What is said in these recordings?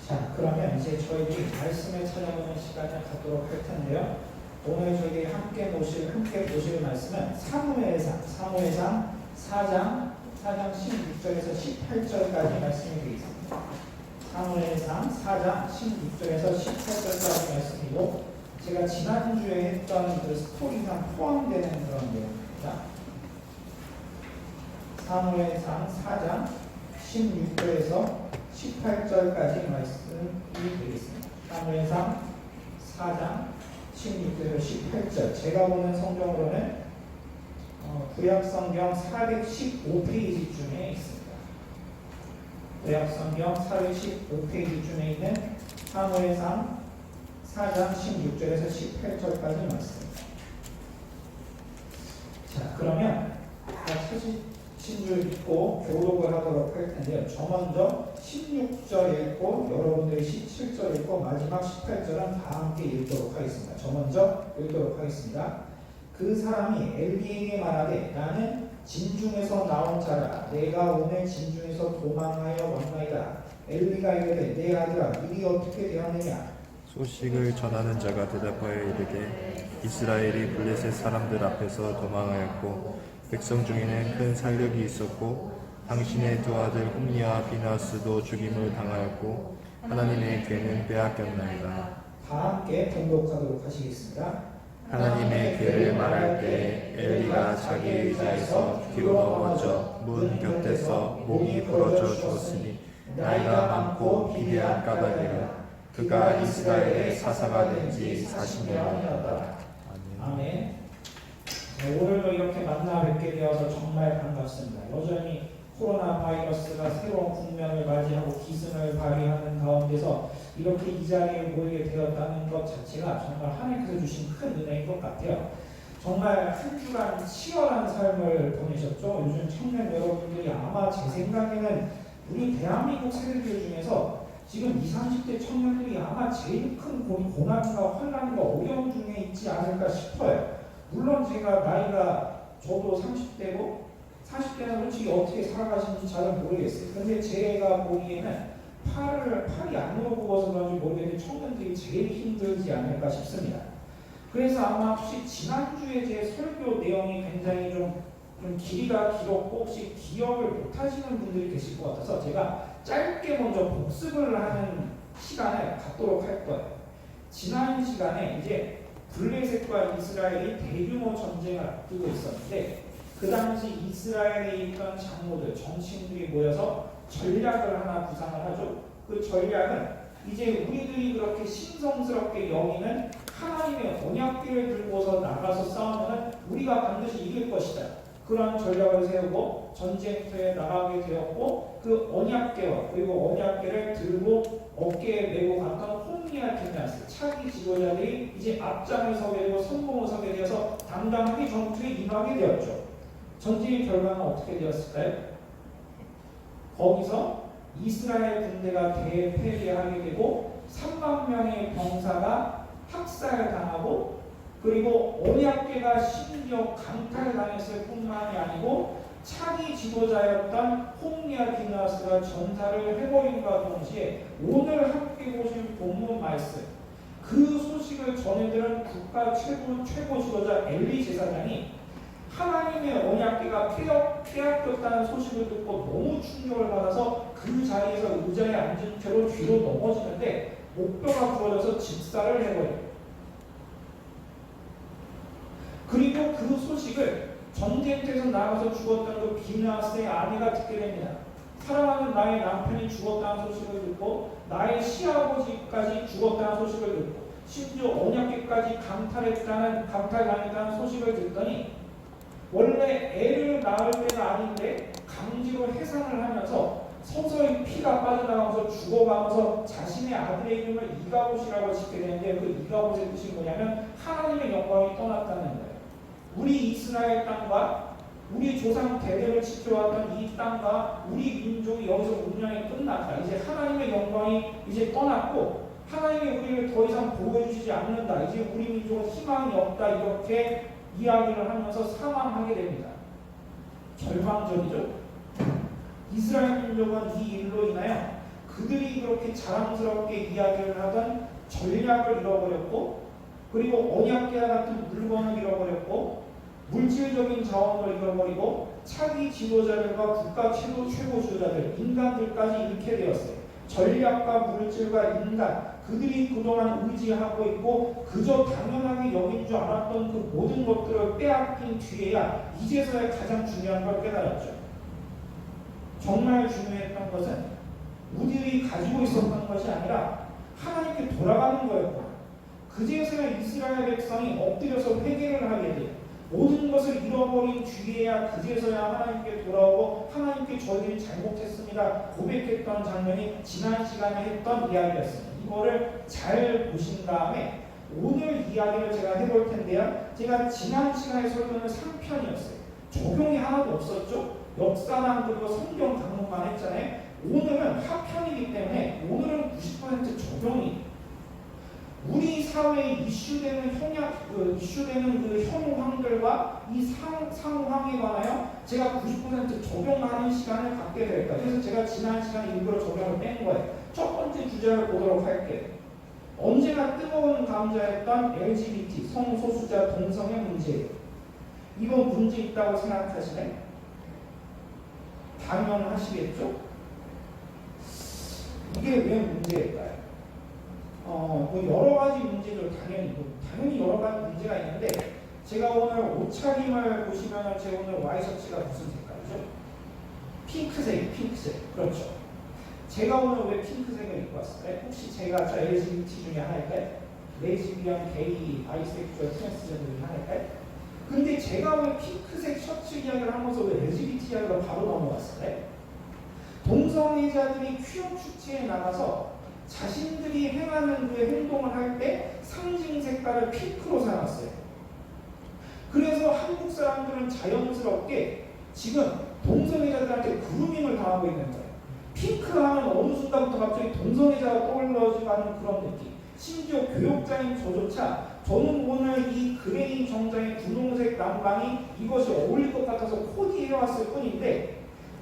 자, 그러면 이제 저희들이 말씀을 찾아보는 시간을 갖도록 할 텐데요. 오늘 저희들이 함께 보실 말씀은 사무엘상 4장 16절에서 18절까지 말씀이 되어 있습니다. 사무엘상 4장 16절에서 18절까지 말씀이고, 제가 지난주에 했던 그 스토리가 포함되는 그런 내용입니다. 사무엘상 4장 16절에서 18절까지 말씀이 되겠습니다. 사무엘상 4장 16절에서 18절. 제가 보는 성경으로는 구약성경 415페이지쯤에 있습니다. 구약성경 415페이지쯤에 있는 사무엘상 4장 16절에서 18절까지 말씀입니다. 자, 그러면 찾으신 줄 믿고 교독을 하도록 할 텐데요. 저 먼저 16절 읽고 여러분들이 17절 읽고 마지막 18절은 다 함께 읽도록 하겠습니다. 저 먼저 읽도록 하겠습니다. 그 사람이 엘리에게 말하되 나는 진중에서 나온 자라. 내가 오늘 진중에서 도망하여 왔나이다. 엘리가 이르되 내 아들아 일이 어떻게 되었느냐. 소식을 전하는 자가 대답하여 이르되 이스라엘이 블레셋 사람들 앞에서 도망하였고 백성 중에는 큰 살력이 있었고 당신의 두 아들 홈니와 비나스도 죽임을 당하였고 하나님의 괴는 빼앗겼나이다. 다 함께 봉독하도록 하시겠습니다. 하나님의 괴를 말할 때 엘리가 자기 의자에서 뒤로 넘어져 문 곁에서 목이 부러져 죽었으니 나이가 많고 비대한 까닭이라. 그가 이스라엘의 사사가 된 지 40년이었다. 아멘. 오늘도 이렇게 만나 뵙게 되어서 정말 반갑습니다. 여전히 코로나 바이러스가 새로운 국면을 맞이하고 기승을 발휘하는 가운데서 이렇게 이 자리에 모이게 되었다는 것 자체가 정말 하나님께서 주신 큰 은혜인 것 같아요. 정말 한 주간 치열한 삶을 보내셨죠. 요즘 청년 여러분들이 아마 제 생각에는 우리 대한민국 세대들 중에서 지금 20, 30대 청년들이 아마 제일 큰 고난과 환난과 어려움 중에 있지 않을까 싶어요. 물론 제가 나이가 저도 30대고 40대는 솔직히 어떻게 살아가시는지 잘은 모르겠어요. 근데 제가 보기에는 팔이 안으로 굽어서 그런지 모르겠는데 청년들이 제일 힘들지 않을까 싶습니다. 그래서 아마 혹시 지난주에 제 설교 내용이 굉장히 좀 길이가 길었고 혹시 기억을 못하시는 분들이 계실 것 같아서 제가 짧게 먼저 복습을 하는 시간을 갖도록 할 거예요. 지난 시간에 이제 블레셋과 이스라엘이 대규모 전쟁을 앞두고 있었는데 그 당시 이스라엘에 있던 장로들, 정치인들이 모여서 전략을 하나 구상을 하죠. 그 전략은 이제 우리들이 그렇게 신성스럽게 여기는 하나님의 언약궤를 들고서 나가서 싸우면 우리가 반드시 이길 것이다. 그런 전략을 세우고 전쟁터에 나가게 되었고 그 언약궤와 그리고 언약궤를 들고 어깨에 메고 갔던 홈리와 비나스 차기 지도자들이 이제 앞장을 서게 되고 선봉을 서게 되어서 당당하게 전투에 임하게 되었죠. 전쟁의 결과는 어떻게 되었을까요? 거기서 이스라엘 군대가 대패하게 되고 3만 명의 병사가 학살당하고 그리고 언약궤가 심지어 강탈당했을 뿐만이 아니고 차기 지도자였던 홈리아 비나스가 전사를 해버림과 동시에 오늘 함께 보신 본문 말씀 그 소식을 전해들은 국가 최고 지도자 엘리 제사장이 하나님의 언약궤가 빼앗겼다는 소식을 듣고 너무 충격을 받아서 그 자리에서 의자에 앉은 채로 뒤로 넘어지는데 목뼈가 부러져서 직사를 해버립니다. 그리고 그 소식을 전쟁터에서 나가서 죽었던 그 비나스의 아내가 듣게 됩니다. 사랑하는 나의 남편이 죽었다는 소식을 듣고 나의 시아버지까지 죽었다는 소식을 듣고 심지어 언약궤까지 강탈당했다는 소식을 듣더니 원래 애를 낳을 때가 아닌데 강제로 해산을 하면서 서서히 피가 빠져나가면서 죽어가면서 자신의 아들의 이름을 이가봇이라고 짓게 되는데 그 이가봇의 뜻이 뭐냐면 하나님의 영광이 떠났다는 거예요. 우리 이스라엘 땅과 우리 조상 대대를 지켜왔던 이 땅과 우리 민족이 여기서 운명이 끝났다. 이제 하나님의 영광이 이제 떠났고 하나님이 우리를 더 이상 보호해주지 않는다. 이제 우리 민족은 희망이 없다. 이렇게 이야기를 하면서 사망하게 됩니다. 절망적이죠. 이스라엘 민족은 이 일로 인하여 그들이 그렇게 자랑스럽게 이야기를 하던 전략을 잃어버렸고, 그리고 언약계와 같은 물건을 잃어버렸고, 물질적인 자원을 잃어버리고, 차기 지도자들과 국가 최고 지도자들, 인간들까지 잃게 되었어요. 전략과 물질과 인간, 그들이 그동안 의지하고 있고 그저 당연하게 여긴 줄 알았던 그 모든 것들을 빼앗긴 뒤에야 이제서야 가장 중요한 걸 깨달았죠. 정말 중요했던 것은 우리들이 가지고 있었던 것이 아니라 하나님께 돌아가는 거였구나. 그제서야 이스라엘 백성이 엎드려서 회개를 하게 돼요. 모든 것을 잃어버린 뒤에야 그제서야 하나님께 돌아오고 하나님께 저희들이 잘못했습니다 고백했던 장면이 지난 시간에 했던 이야기였습니다. 이거를 잘 보신 다음에 오늘 이야기를 제가 해볼 텐데요. 제가 지난 시간에 설교는 3편이었어요. 적용이 하나도 없었죠. 역사만 그리고 성경 강론만 했잖아요. 오늘은 하편이기 때문에 오늘은 90% 적용이 우리 사회에 이슈되는 그 현황들과 이 상황에 관하여 제가 90% 적용하는 시간을 갖게 될 거예요. 그래서 제가 지난 시간에 일부러 적용을 뺀 거예요. 첫 번째 주제를 보도록 할게요. 언제나 뜨거운 감자였던 LGBT 성소수자 동성애 문제예요. 이거 문제 있다고 생각하시나요? 당연하시겠죠? 이게 왜 문제일까요? 뭐 여러 가지 문제들 당연히 여러 가지 문제가 있는데 제가 오늘 옷차림을 보시면 제 오늘 와이셔츠가 무슨 색깔이죠? 핑크색. 그렇죠. 제가 오늘 왜 핑크색을 입고 왔을까요? 혹시 제가 저 LGBT 중에 하나일까요? 레즈비언, 게이, 바이섹슈얼, 트랜스젠더들이 하나일까요? 근데 제가 왜 핑크색 셔츠 이야기를 하면서 왜 LGBT 이야기로 바로 넘어갔을까요? 동성애자들이 퀴어 축제에 나가서 자신들이 행하는 그 행동을 할 때 상징 색깔을 핑크로 사놨어요. 그래서 한국 사람들은 자연스럽게 지금 동성애자들한테 그루밍을 당하고 있는 거예요. 핑크 하면 어느 순간부터 갑자기 동성애자가 떠올라지고 하는 그런 느낌. 심지어 교육자인 저조차 저는 오늘 이 그레이 정장의 분홍색 남방이 이것이 어울릴 것 같아서 코디해왔을 뿐인데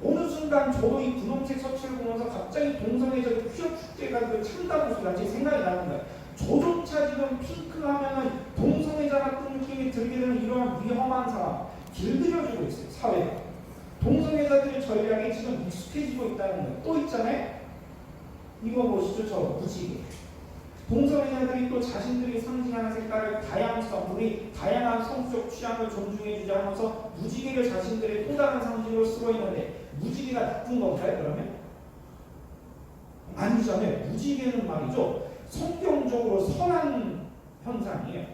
어느 순간 저도 이 분홍색 셔츠를 보면서 갑자기 동성애자들 퀴어 축제가 그 참담한 소리가 제 생각이 나는 거예요. 저조차 지금 핑크 하면은 동성애자 같은 느낌이 들게 되는 이러한 위험한 상황 길들여지고 있어요. 사회가. 동성애자들의 전략에 지금 익숙해지고 있다는 거예요. 또 있잖아요. 이거 보시죠. 저 무지개. 동성애자들이 또 자신들이 상징하는 색깔을 우리 다양한 성적 취향을 존중해주자 하면서 무지개를 자신들의 또 다른 상징으로 쓰고 있는데 무지개가 나쁜 건가요? 그러면? 아니잖아요. 무지개는 말이죠. 성경적으로 선한 현상이에요.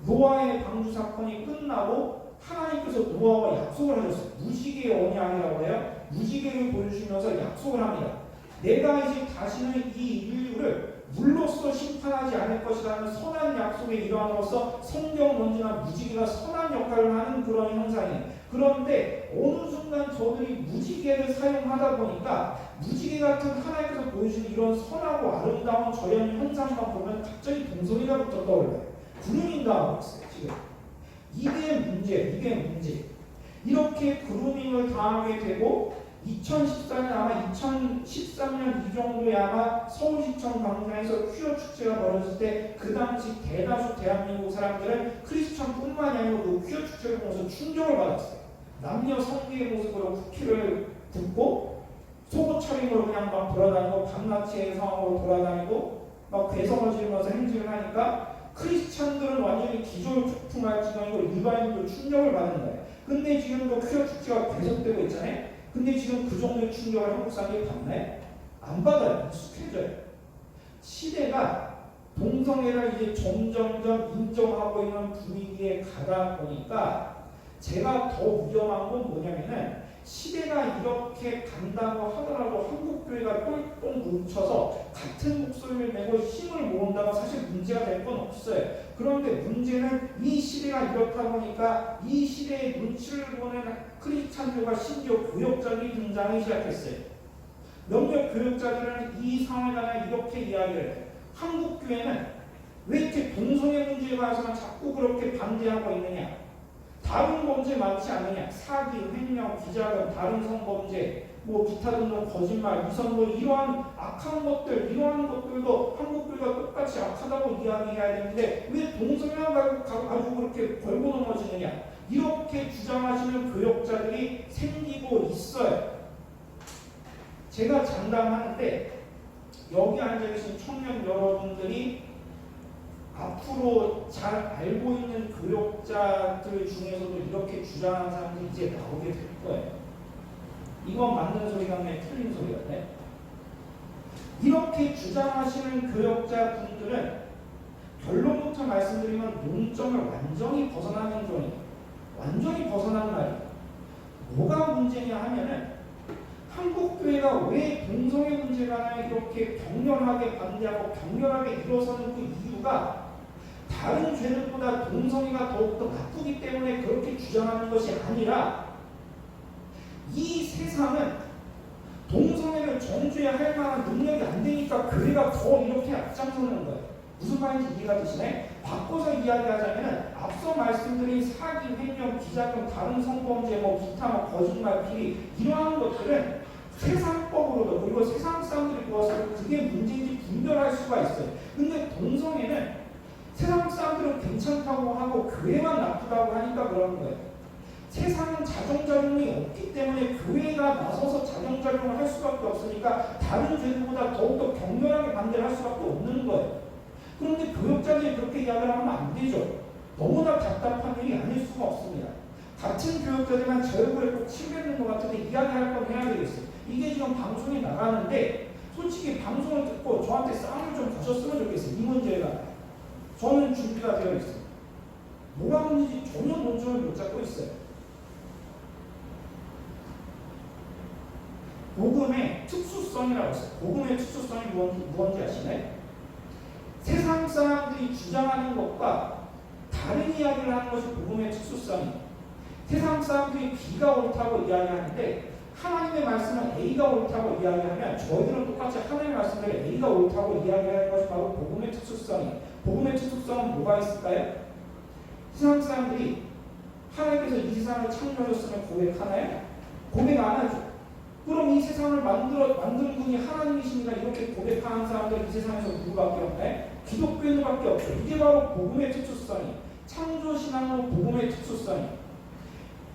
노아의 방주 사건이 끝나고 하나님께서 노아와 약속을 하셨어요. 무지개의 언약이라고 해요. 무지개를 보여주시면서 약속을 합니다. 내가 이제 다시는 이 인류를 물로써 심판하지 않을 것이라는 선한 약속의 일환으로서 성경 먼지나 무지개가 선한 역할을 하는 그런 현상이에요. 그런데 어느 순간 저들이 무지개를 사용하다 보니까 무지개 같은 하나님께서 보여주는 이런 선하고 아름다운 저연 현상만 보면 갑자기 동성애자부터 떠올라요. 그루밍 당하고 있어요. 지금 이게 문제. 이렇게 그루밍을 당하게 되고 2014년 아마 2013년 이 정도에 아마 서울시청 광장에서 퀴어 축제가 벌어졌을 때 그 당시 대다수 대한민국 사람들은 크리스천뿐만이 아니고 그 퀴어 축제를 보면서 충격을 받았어요. 남녀 성기의 모습으로 쿠키를 굽고 속옷 차림으로 그냥 막 돌아다니고 밤낮의 상황으로 돌아다니고 막 괴성을 지르면서 행진을 하니까 크리스천들은 완전히 기절초풍할 지경이고 일반인도 충격을 받는 거예요. 근데 지금도 퀴어 축제가 계속되고 있잖아요. 근데 지금 그 정도의 충격을 한국 사람들이 받나요? 안 받아요. 익숙해져요. 시대가 동성애를 이제 점점점 인정하고 있는 분위기에 가다 보니까 제가 더 위험한 건 뭐냐면은 시대가 이렇게 간다고 하더라도 한국교회가 똘똘 뭉쳐서 같은 목소리를 내고 힘을 모은다고 사실 문제가 될 건 없어요. 그런데 문제는 이 시대가 이렇다 보니까 이 시대의 눈치를 보는 크리스찬들과 심지어 교역자들이 등장하기 시작했어요. 몇몇 교역자들은 이 상황에 관해 이렇게 이야기를 해요. 한국교회는 왜 이렇게 동성애 문제에 관해서만 자꾸 그렇게 반대하고 있느냐? 다른 범죄 많지 않느냐? 사기, 횡령, 기자금, 다른 성범죄 뭐 기타 등등 거짓말, 위선 뭐 이러한 악한 것들, 이러한 것들도 한국들과 똑같이 악하다고 이야기해야 되는데 왜 동성애만 가지고 그렇게 걸고 넘어지느냐? 이렇게 주장하시는 교역자들이 생기고 있어요. 제가 장담하는데 여기 앉아 계신 청년 여러분들이 앞으로 잘 알고 있는 교역자들 중에서도 이렇게 주장하는 사람들이 이제 나오게 될 거예요. 이건 맞는 소리 같네, 틀린 소리 같네. 이렇게 주장하시는 교역자 분들은 결론부터 말씀드리면 논점을 완전히 벗어난 행동이에요. 완전히 벗어난 말이에요. 뭐가 문제냐 하면은 한국교회가 왜 동성애 문제 관하에 이렇게 격렬하게 반대하고 격렬하게 일어서는 그 이유가 다른 죄들보다 동성애가 더욱더 나쁘기 때문에 그렇게 주장하는 것이 아니라 이 세상은 동성애를 정죄할 만한 능력이 안 되니까 교회가 더 이렇게 앞장서는 거예요. 무슨 말인지 이해가 되시네? 바꿔서 이야기하자면 앞서 말씀드린 사기, 횡령, 기자금, 다른 성범죄, 뭐 기타, 뭐 거짓말, 비리 이러한 것들은 세상법으로도 그리고 세상 사람들이 보아서 그게 문제인지 분별할 수가 있어요. 근데 동성애는 세상 사람들은 괜찮다고 하고 교회만 나쁘다고 하니까 그러는 거예요. 세상은 자정작용이 없기 때문에 교회가 나서서 자정작용을 할 수밖에 없으니까 다른 죄들보다 더욱더 격렬하게 반대를 할 수밖에 없는 거예요. 그런데 교역자들이 그렇게 이야기를 하면 안 되죠. 너무나 답답한 일이 아닐 수가 없습니다. 같은 교역자들만 제 얼굴에 꼭 치겠는 것 같은데 이야기할 건 해야 되겠어요. 이게 지금 방송에 나가는데 솔직히 방송을 듣고 저한테 싸움을 좀 거셨으면 좋겠어요. 이 문제가. 저는 준비가 되어 있어요. 뭐가 문제인지 전혀 논점을 못 잡고 있어요. 복음의 특수성이라고 했어요. 복음의 특수성이 무엇인지 아시나요? 세상 사람들이 주장하는 것과 다른 이야기를 하는 것이 복음의 특수성이에요. 세상 사람들이 B가 옳다고 이야기하는데 하나님의 말씀은 A가 옳다고 이야기하면 저희들은 똑같이 하나님의 말씀대로 A가 옳다고 이야기하는 것이 바로 복음의 특수성이에요. 복음의 특수성은 뭐가 있을까요? 세상 사람들이 하나님께서 이 세상을 창조하셨으면 고백하나요? 고백 안 하죠. 그럼 이 세상을 만든 분이 하나님이십니다. 이렇게 고백하는 사람들은 이 세상에서 누구밖에 없나요? 기독교인들밖에 없죠. 이게 바로 복음의 특수성이에요. 창조신앙의 복음의 특수성이에요.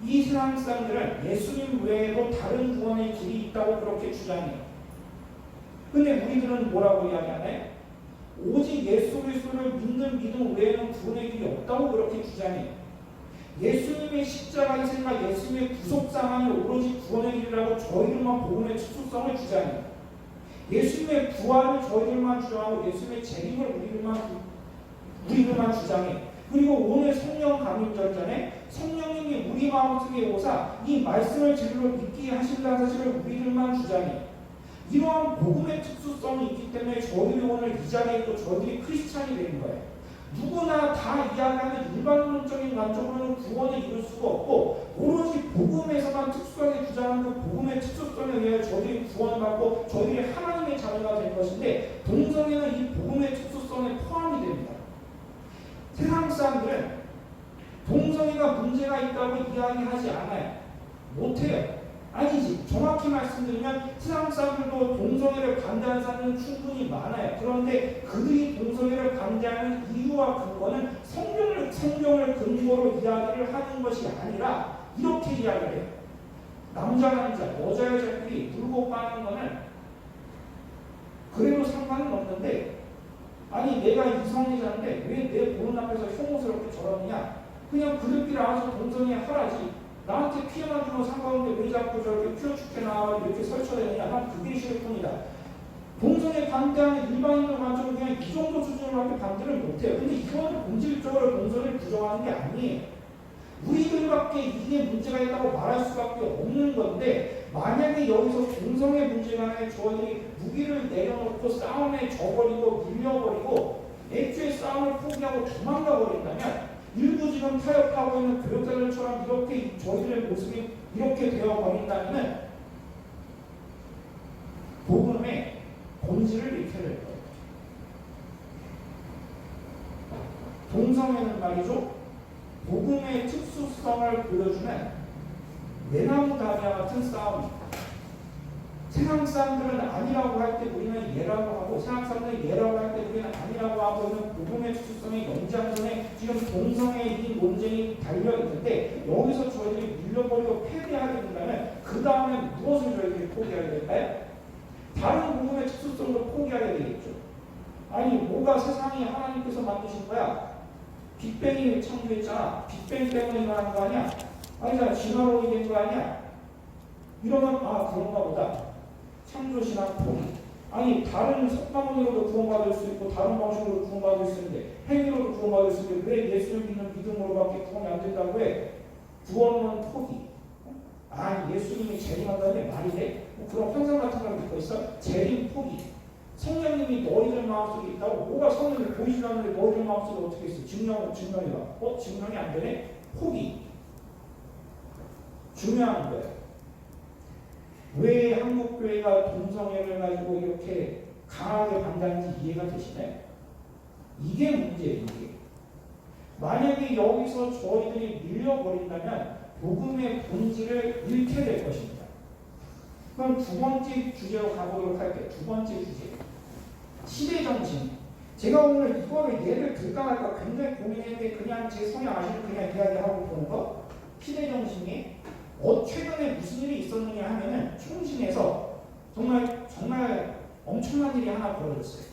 이 세상 사람들은 예수님 외에도 다른 구원의 길이 있다고 그렇게 주장해요. 근데 우리들은 뭐라고 이야기하나요? 오직 예수 그리스도를 믿는 믿음 외에는 구원의 길이 없다고 그렇게 주장해요. 예수님의 십자가 희생과 예수님의 구속사만이 오로지 구원의 길이라고 저희들만 복음의 특수성을 주장해요. 예수님의 부활을 저희들만 주장하고 예수님의 재림을 우리들만 주장해요. 그리고 오늘 성령 감임절 전에 성령님이 우리 마음속에 오사 이 말씀을 진리로 믿게 하신다는 사실을 우리들만 주장해요. 이러한 복음의 특수성이 있기 때문에 저희들이 오늘 이 자리에 있고 저희들이 크리스찬이 된 거예요. 누구나 다 이야기하는 일반론적인 관점으로는 구원을 이룰 수가 없고 오로지 복음에서만 특수하게 주장하는 그 복음의 특수성에 의해 저희들이 구원을 받고 저희들이 하나님의 자녀가 된 것인데 동성애는 이 복음의 특수성에 포함이 됩니다. 세상 사람들은 동성애가 문제가 있다고 이야기하지 않아요. 못해요. 아니지. 정확히 말씀드리면 세상 사람들도 동성애를 반대하는 사람은 충분히 많아요. 그런데 그들이 동성애를 반대하는 이유와 근거는 성경을 근거로 이야기를 하는 것이 아니라 이렇게 이야기를 해요. 남자, 여자, 여자끼리 물고 빠는 거는 그래도 상관은 없는데 아니 내가 이성애자인데 왜 내 보는 앞에서 혐오스럽게 저러느냐. 그냥 그들끼리 알아서 동성애 하라지. 나한테 피해만 주면 상관없는데 왜 자꾸 저렇게 피어 죽게 나와 이렇게 설쳐대느냐. 난 그게 싫을 뿐이다. 동성애 반대하는 일반인들 관점은 그냥 이 정도 수준으로밖에 반대를 못해요. 근데 이거는 본질적으로 동성애를 부정하는 게 아니에요. 우리들밖에 이게 문제가 있다고 말할 수밖에 없는 건데 만약에 여기서 동성애 문제가 저희들이 무기를 내려놓고 싸움에 져버리고 밀려버리고 애초에 싸움을 포기하고 도망가 버린다면 일부 지금 타협하고 있는 교역자들처럼 이렇게 저희들의 모습이 이렇게 되어버린다면 복음의 본질을 잃게 될 거예요. 동성애는 말이죠. 복음의 특수성을 보여주는 외나무 다리와 같은 싸움입니다. 세상 사람들은 아니라고 할 때 우리는 예라고 하고, 세상 사람들은 예라고 할 때 우리는 아니라고 하고 있는 복음의 특수성의 연장선에 지금 동성애의 이 논쟁이 달려있는데, 여기서 저희들이 밀려버리고 패배하게 된다면 그 다음에 무엇을 저희들이 포기하게 될까요? 다른 복음의 특수성도 포기하게 되겠죠. 아니 뭐가 세상이 하나님께서 만드신 거야? 빅뱅이 창조했잖아. 빅뱅 때문에 일어난 거 아니야? 아니잖아. 진화론이 된 거 아니야? 이러면 아 그런가 보다. 창조신앙 포기. 아니 다른 석가모니로도 구원받을 수 있고 다른 방식으로 구원받을 수 있는데 행위로도 구원받을 수 있는데 왜 예수를 믿는 믿음으로밖에 구원이 안 된다고 해? 구원은 포기. 아니 예수님이 재림한다는 말이 돼? 뭐 그런 환상 같은 걸 믿고 있어? 재림 포기. 성령님이 너희들 마음속에 있다고. 뭐가 성령이 보이지도 않는데 너희들 마음속에 어떻게 있어? 증명이다. 증명이 안 되네? 포기. 중요한 거예요. 왜 한국교회가 동성애를 가지고 이렇게 강하게 반대하는지 이해가 되시나요? 이게 문제예요. 이게. 만약에 여기서 저희들이 밀려버린다면 복음의 본질을 잃게 될 것입니다. 그럼 두 번째 주제로 가보도록 할게요. 두 번째 주제. 시대정신. 제가 오늘 이거를 예를 들까 말까 굉장히 고민했는데 그냥 제 성향 아시는 그냥 이야기하고 보는 거. 시대정신이 최근에 무슨 일이 있었느냐 하면은 총신에서 정말 엄청난 일이 하나 벌어졌어요.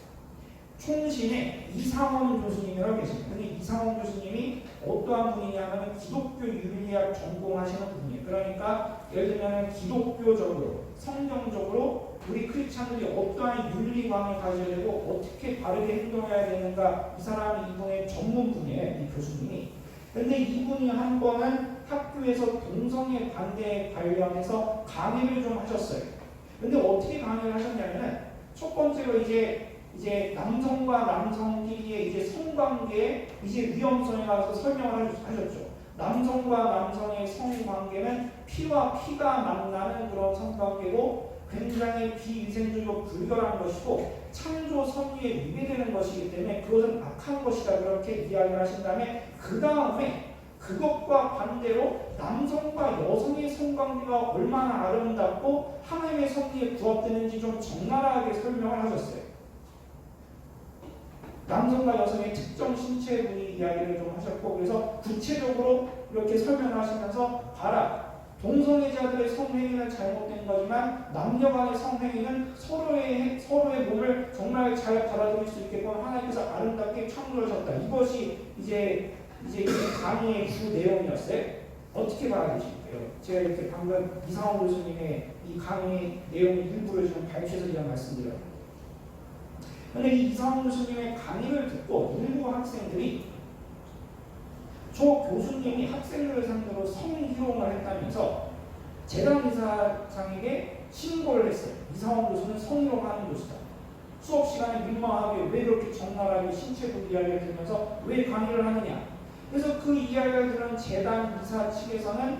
총신에 이상원 교수님이라고 계십니다. 근데 이상원 교수님이 어떠한 분이냐면 기독교 윤리학 전공하시는 분이에요. 그러니까 예를 들면 기독교적으로 성경적으로 우리 크리스찬들이 어떠한 윤리관을 가져야 되고 어떻게 바르게 행동해야 되는가, 이분의 전문 분이에요. 이 교수님이. 근데 이분이 한 번은 학교에서 동성애 반대에 관련해서 강의를 좀 하셨어요. 근데 어떻게 강의를 하셨냐면은 첫 번째로 이제 남성과 남성끼리의 이제 성관계의 이제 위험성에 관해서 설명을 하셨죠. 남성과 남성의 성관계는 피와 피가 만나는 그런 성관계고 굉장히 비위생적이고 불결한 것이고 창조 섭리에 위배되는 것이기 때문에 그것은 악한 것이다. 그렇게 이야기를 하신 다음에 그 다음에 그것과 반대로 남성과 여성의 성관계가 얼마나 아름답고 하나님의 섭리에 부합되는지 좀 적나라하게 설명을 하셨어요. 남성과 여성의 특정 신체 부위 이야기를 좀 하셨고, 그래서 구체적으로 이렇게 설명하시면서 봐라. 동성애자들의 성행위는 잘못된 거지만 남녀 간의 성행위는 서로의 몸을 정말 잘 받아들일 수 있게끔 하나님께서 아름답게 창조하셨다. 이것이 이제 이 강의의 주 내용이었어요. 어떻게 받아들이실까요? 제가 이렇게 방금 이상원 교수님의 이 강의 내용의 일부를 좀 발췌해서 그냥 말씀드려요. 근데 이 이상원 교수님의 강의를 듣고 일부 학생들이 저 교수님이 학생들을 상대로 성희롱을 했다면서 재단이사장에게 신고를 했어요. 이상원 교수는 성희롱하는 교수다. 수업 시간에 민망하게 왜 그렇게 적나라하게 신체 부위 이야기를 들으면서 왜 강의를 하느냐. 그래서 그 이야기를 들은 재단 이사 측에서는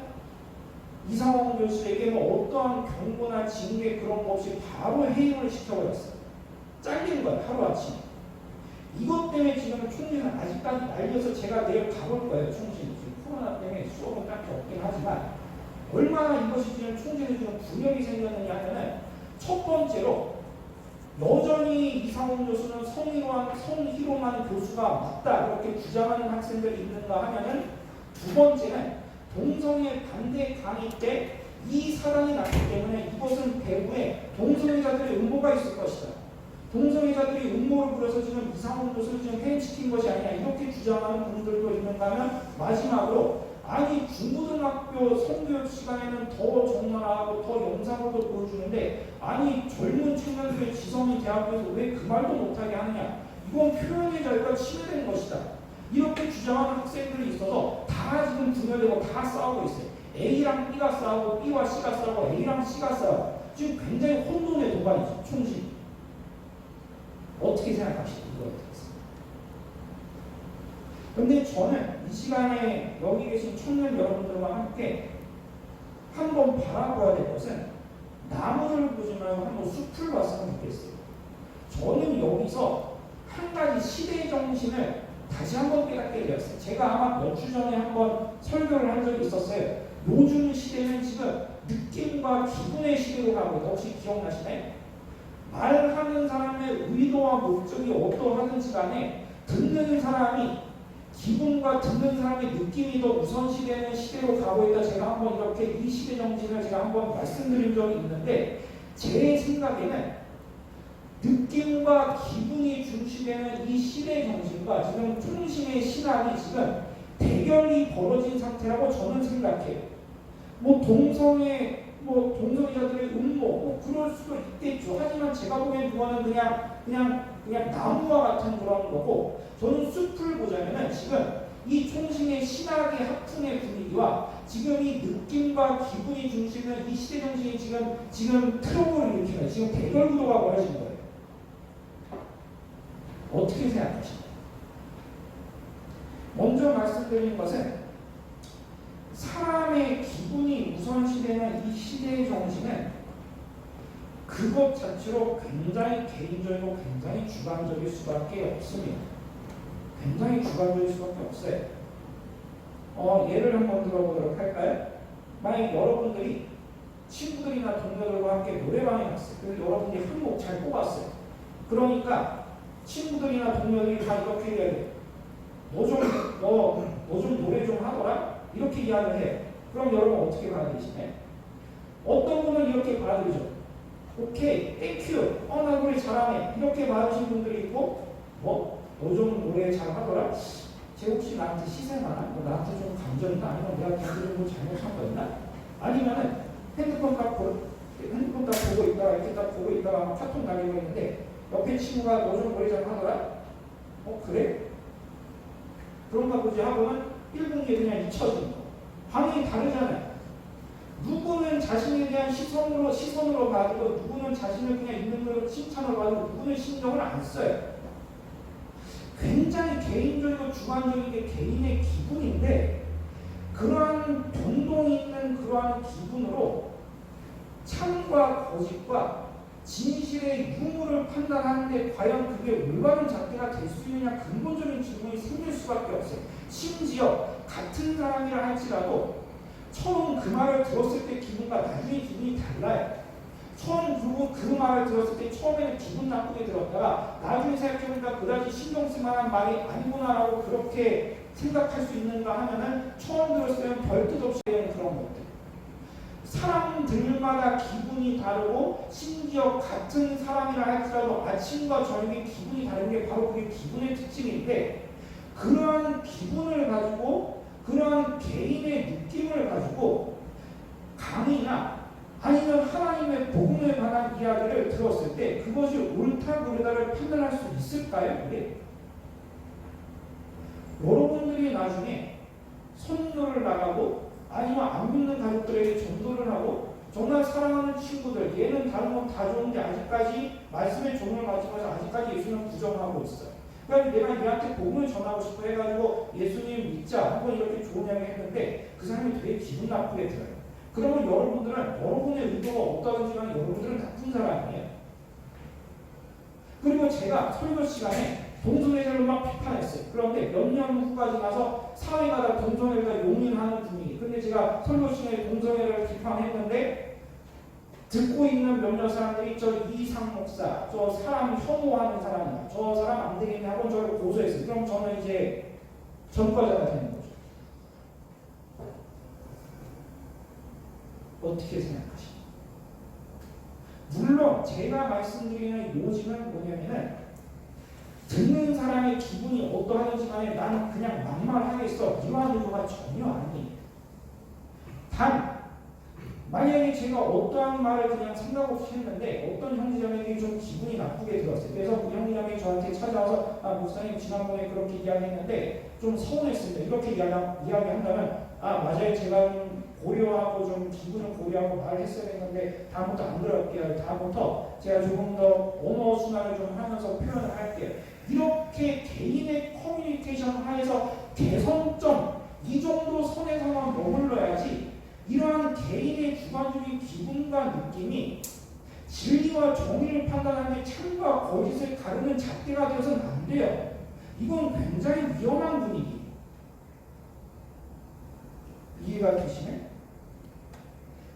이상원 교수에게 뭐 어떠한 경고나 징계 그런 거 없이 바로 해임을 시켜버렸어요. 잘린 거야, 하루아침에. 이것 때문에 지금 총리는 아직까지 날려서 제가 내일 가볼 거예요. 총리 지금 코로나 때문에 수업은 딱히 없긴 하지만 얼마나 이것이 지금 총리는 지금 분열이 생겼느냐 하면은 첫 번째로 여전히 이상원 교수는 성희롱한 교수가 맞다 이렇게 주장하는 학생들이 있는가 하면은 두 번째는 동성애 반대 강의 때 이 사단이 났기 때문에 이것은 배후에 동성애자들의 음모가 있을 것이다. 동성애자들이 음모를 부려서 지금 이상원 교수를 지금 해임시킨 것이 아니냐 이렇게 주장하는 분들도 있는가 하면 마지막으로 아니 중고등학교 성교육 시간에는 더 적나라하고 더 영상으로도 보여주는데 아니 젊은 청년들의 지성인 대학교에서 왜 그 말도 못하게 하느냐. 이건 표현의 자유가 침해되는 것이다. 이렇게 주장하는 학생들이 있어서 다 지금 분열되고 다 싸우고 있어요. A랑 B가 싸우고 B와 C가 싸우고 A랑 C가 싸우고 지금 굉장히 혼돈의 도가니죠. 총신. 어떻게 생각하시죠? 이거에 대해서. 근데 저는 이 시간에 여기 계신 청년 여러분들과 함께 한번 바라봐야 될 것은 나무를 보지 말고 한번 숲을 봤으면 좋겠어요. 저는 여기서 한 가지 시대 정신을 다시 한번 깨닫게 되었어요. 제가 아마 몇 주 전에 한번 설교를 한 적이 있었어요. 요즘 시대는 지금 느낌과 기분의 시대로 가고 있다. 혹시 기억나시나요? 말하는 사람의 의도와 목적이 어떠하든지 간에 듣는 사람이 기분과 듣는 사람의 느낌이 더 우선시되는 시대로 가고 있다. 제가 한번 이렇게 이 시대 정신을 제가 한번 말씀드린 적이 있는데 제 생각에는 느낌과 기분이 중시되는 이 시대 정신과 지금 통신의 신앙이 지금 대결이 벌어진 상태라고 저는 생각해요. 동성애자들의 음모 그럴 수도 있겠죠. 하지만 제가 보기엔 그거는 그냥 나무와 같은 그런 거고 저는 숲을 보자면은 지금 이 총신의 신학의 학풍의 분위기와 지금 이 느낌과 기분이 중심은 이 시대 정신이 지금 트러블을 일으키는 지금 대결 구도가 벌어진 거예요. 어떻게 생각하십니까? 먼저 말씀드린 것은 사람의 기분이 우선시되는 이 시대의 정신은 그것 자체로 굉장히 개인적이고 굉장히 주관적일 수밖에 없습니다. 굉장히 주관적일 수밖에 없어요. 예를 한번 들어보도록 할까요? 만약 여러분들이 친구들이나 동료들과 함께 노래방에 갔어요. 그래서 여러분들이 한 곡 잘 뽑았어요. 그러니까 친구들이나 동료들이 다 이렇게 얘기해요. 너 좀 노래 좀 하더라? 이렇게 이야기를 해요. 그럼 여러분 어떻게 받아들이시나요? 어떤 분은 이렇게 받아들이죠. 오케이, 땡큐, 나 노래 잘하네. 이렇게 받으신 분들이 있고, 너 좀 노래 잘하더라? 쟤 혹시 나한테 시세나? 나한테 좀 감정이나? 아니면 내가 걔들을 뭐 잘못한 거였나? 아니면은 핸드폰 딱 보고 있다가 이렇게 딱 보고 있다가 막 카톡 날리고 있는데 옆에 친구가 너 좀 노래 잘하더라? 그래? 그런가 보지 하고는 1분 뒤에 그냥 잊혀지는 거. 반응이 다르잖아요. 누구는 자신에 대한 시선으로 봐도 누구는 자신을 그냥 있는 대로 칭찬으로 봐도 누구는 신경을 안 써요. 굉장히 개인적이고 주관적인 게 개인의 기분인데 그러한 동동이 있는 그러한 기분으로 참과 거짓과 진실의 유무를 판단하는데 과연 그게 올바른 잣대가 될 수 있느냐 근본적인 질문이 생길 수밖에 없어요. 심지어 같은 사람이라 할지라도 처음 그 말을 들었을 때 기분과 나중에 기분이 달라요. 처음 그 말을 들었을 때 처음에는 기분 나쁘게 들었다가 나중에 생각해보니까 그다지 신경 쓸 만한 말이 아니구나라고 그렇게 생각할 수 있는가 하면은 처음 들었을 때는 별 뜻 없이 되는 그런 것들. 사람들마다 기분이 다르고 심지어 같은 사람이라 할지라도 아침과 저녁에 기분이 다른 게 바로 그게 기분의 특징인데 그러한 기분을 가지고 그러한 개인의 느낌을 가지고 강의나 아니면 하나님의 복음에 관한 이야기를 들었을 때 그것이 옳다 그르다를 판단할 수 있을까요? 그게? 여러분들이 나중에 선교를 나가고 아니면 안 믿는 가족들에게 전도를 하고 정말 사랑하는 친구들 얘는 다른 건 다 좋은데 아직까지 말씀의 종을 가지고서 아직까지 예수님을 부정하고 있어요. 그러니까 내가 얘한테 복음을 전하고 싶어 해가지고 예수님 믿자 한번 이렇게 좋은 이야기 했는데 그 사람이 되게 기분 나쁘게 들어요. 그러면 여러분의 의도가 어떠한지만 여러분들은 나쁜 사람이에요. 그리고 제가 설교 시간에 동성애자를 막 비판했어요. 그런데 몇 년 후가 지나서 사회가 다 동성애가 용인하는 분위기. 근데 제가 설교 시간에 동성애를 비판했는데 듣고 있는 몇몇 사람들이 저 이상 목사, 저 사람 혐오하는 사람이야. 저 사람 안 되겠네 하고 저를 고소했어요. 그럼 저는 이제 전과자가 되는 거죠. 어떻게 생각하십니까? 물론 제가 말씀드리는 요지는 뭐냐면은 듣는 사람의 기분이 어떠하든지 간에 나는 그냥 막말하겠어 이러한 의도가 전혀 아니에요. 단 만약에 제가 어떠한 말을 그냥 생각 없이 했는데 어떤 형제자매들이 좀 기분이 나쁘게 들었어요. 그래서 그 형제자매가 저한테 찾아와서 목사님 지난번에 그렇게 이야기했는데 좀 서운했습니다. 이렇게 이야기한다면 맞아요. 제가 고려하고 좀 기분을 고려하고 말을 했어야 했는데 다음부터 안 그럴게요. 다음부터 제가 조금 더 언어 순환을 좀 하면서 표현을 할게요. 이렇게 개인의 커뮤니케이션 하에서 개선점 이 정도 선에서만 머물러야지 이러한 개인의 주관적인 기분과 느낌이 진리와 정의를 판단하는 참과 거짓을 가르는 잣대가 되어서는 안 돼요. 이건 굉장히 위험한 분위기. 이해가 되시나요?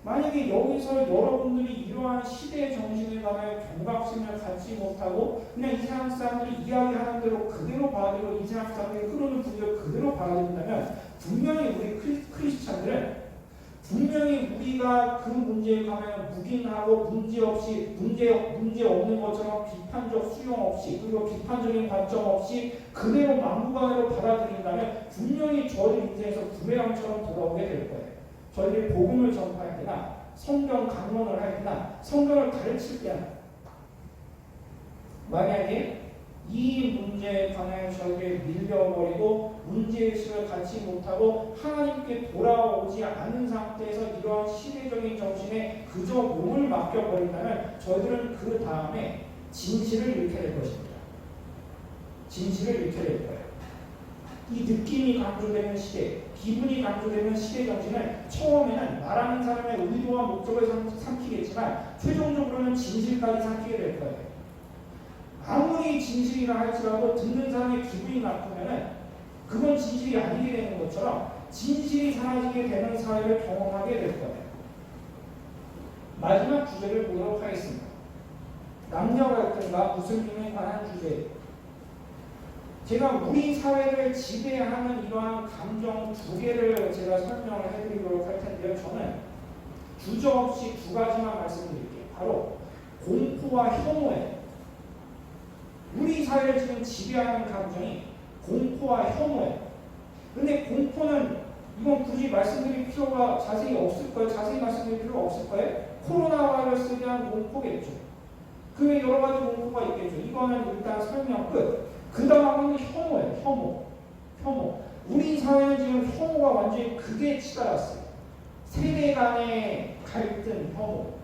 만약에 여기서 여러분들이 이러한 시대의 정신에 관한 경각심을 갖지 못하고 그냥 이 세상 사람들이 이야기하는 대로 그대로 받아들이고 이 세상 사람들이 흐르는 분위기를 그대로 받아들인다면 분명히 우리 크리스찬들은 분명히 우리가 그 문제에 관한 묵인하고 문제 없는 것처럼 비판적 수용 없이 그리고 비판적인 관점 없이 그대로 막무가내로 받아들인다면 분명히 저희 인생에서 부메랑처럼 돌아오게 될 거예요. 저희들이 복음을 전파할 때나 성경 강론을 할 때나 성경을 가르칠 때나 만약에 이 문제에 관하여 저에게 밀려버리고 문제의식을 갖지 못하고 하나님께 돌아오지 않은 상태에서 이러한 시대적인 정신에 그저 몸을 맡겨버린다면 저희들은 그 다음에 진실을 잃게 될 것입니다. 진실을 잃게 될 거예요. 이 느낌이 강조되는 시대, 기분이 강조되는 시대 정신을 처음에는 말하는 사람의 의도와 목적을 삼키겠지만 최종적으로는 진실까지 삼키게 될 거예요. 아무리 진실이라 할지라도 듣는 사람의 기분이 나쁘면은 그건 진실이 아니게 되는 것처럼 진실이 사라지게 되는 사회를 경험하게 될 거예요. 마지막 주제를 보도록 하겠습니다. 남녀 갈등과 무슬림에 관한 주제. 제가 우리 사회를 지배하는 이러한 감정 두 개를 제가 설명을 해드리도록 할 텐데요. 저는 주저없이 두 가지만 말씀드릴게요. 바로 공포와 혐오예요. 우리 사회를 지금 지배하는 감정이 공포와 혐오예요. 근데 공포는 이건 굳이 말씀드릴 필요가 자세히 없을 거예요. 자세히 말씀드릴 필요가 없을 거예요. 코로나 바이러스에 대한 공포겠죠. 그 외에 여러 가지 공포가 있겠죠. 이거는 일단 설명 끝. 그 다음은 혐오예요. 혐오. 우리 사회는 지금 혐오가 완전히 극에 치달았어요. 세대 간의 갈등, 혐오.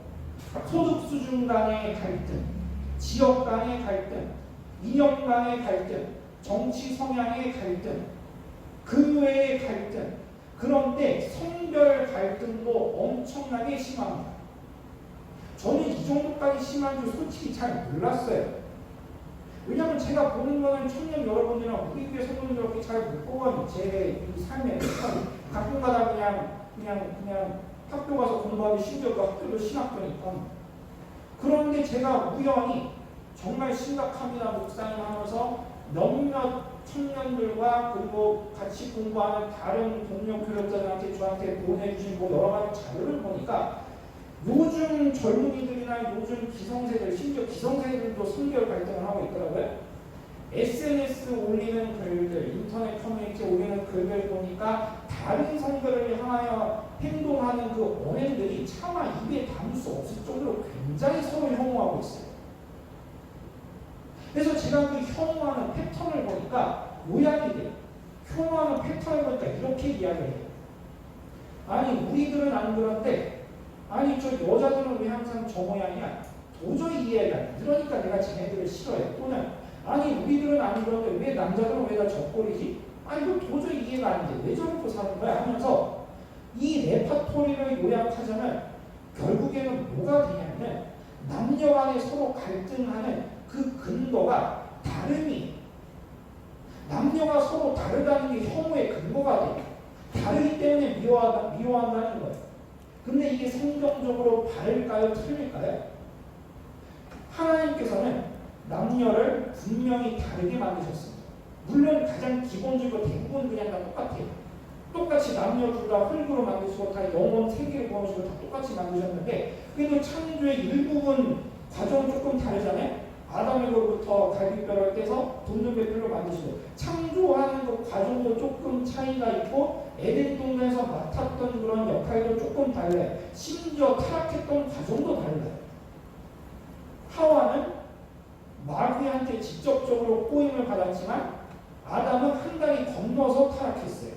소득 수준 간의 갈등. 지역 간의 갈등. 이념 간의 갈등. 정치 성향의 갈등. 그 외의 갈등. 그런데 성별 갈등도 엄청나게 심합니다. 저는 이 정도까지 심한 줄 솔직히 잘 몰랐어요. 왜냐하면 제가 보는 거는 청년 여러분이랑 우리 교회 성도님들께 잘 못 보거든요. 제 삶에 가끔가다 그냥 학교 가서 공부하기 심지어 그 학교도 신학교니까. 그런데 제가 우연히 정말 심각합니다 목사님 하면서 몇몇 청년들과 그리고 같이 공부하는 다른 동료 교역자들한테 저한테 보내주신 뭐 여러 가지 자료를 보니까 요즘 젊은이들이나 요즘 기성세대들, 심지어 기성세대들도 성별 갈등을 하고 있더라고요. SNS 올리는 글들, 인터넷 커뮤니티에 올리는 글들 보니까 다른 성별을 향하여 행동하는 그 언행들이 차마 입에 담을 수 없을 정도로 굉장히 서로 혐오하고 있어요. 그래서 제가 그 혐오하는 패턴을 보니까 요약이 돼요. 혐오하는 패턴을 보니까 이렇게 이야기를 해요. 아니 우리들은 안 그런데 아니 저 여자들은 왜 항상 저 모양이야? 도저히 이해가 안 돼. 그러니까 내가 쟤네들을 싫어해. 또는 아니 우리들은 안 그런데 왜 남자들은 왜 다 저꼴이지? 아니 이거 도저히 이해가 안 돼. 왜 저렇게 사는 거야? 하면서 이 레파토리를 요약하자면 결국에는 뭐가 되냐면 남녀 간에 서로 갈등하는 그 근거가 다름이 남녀가 서로 다르다는 게 혐오의 근거가 돼요. 다르기 때문에 미워한다는 거예요. 근데 이게 성경적으로 바를까요? 틀릴까요? 하나님께서는 남녀를 분명히 다르게 만드셨습니다. 물론 가장 기본적으로 대부분 그냥 다 똑같아요. 똑같이 남녀 둘 다 흙으로 만드시고 다 영혼 세계를 구하시고 다 똑같이 만드셨는데 그래도 창조의 일부분 과정은 조금 다르잖아요. 아담의 걸부터 갈비뼈를 떼서 동전배필로 만드시고 창조하는 그 과정도 조금 차이가 있고 에덴 동산에서 맡았던 그런 역할도 조금 달라요. 심지어 타락했던 과정도 달라요. 하와는 마귀한테 직접적으로 꼬임을 받았지만 아담은 한 단위 건너서 타락했어요.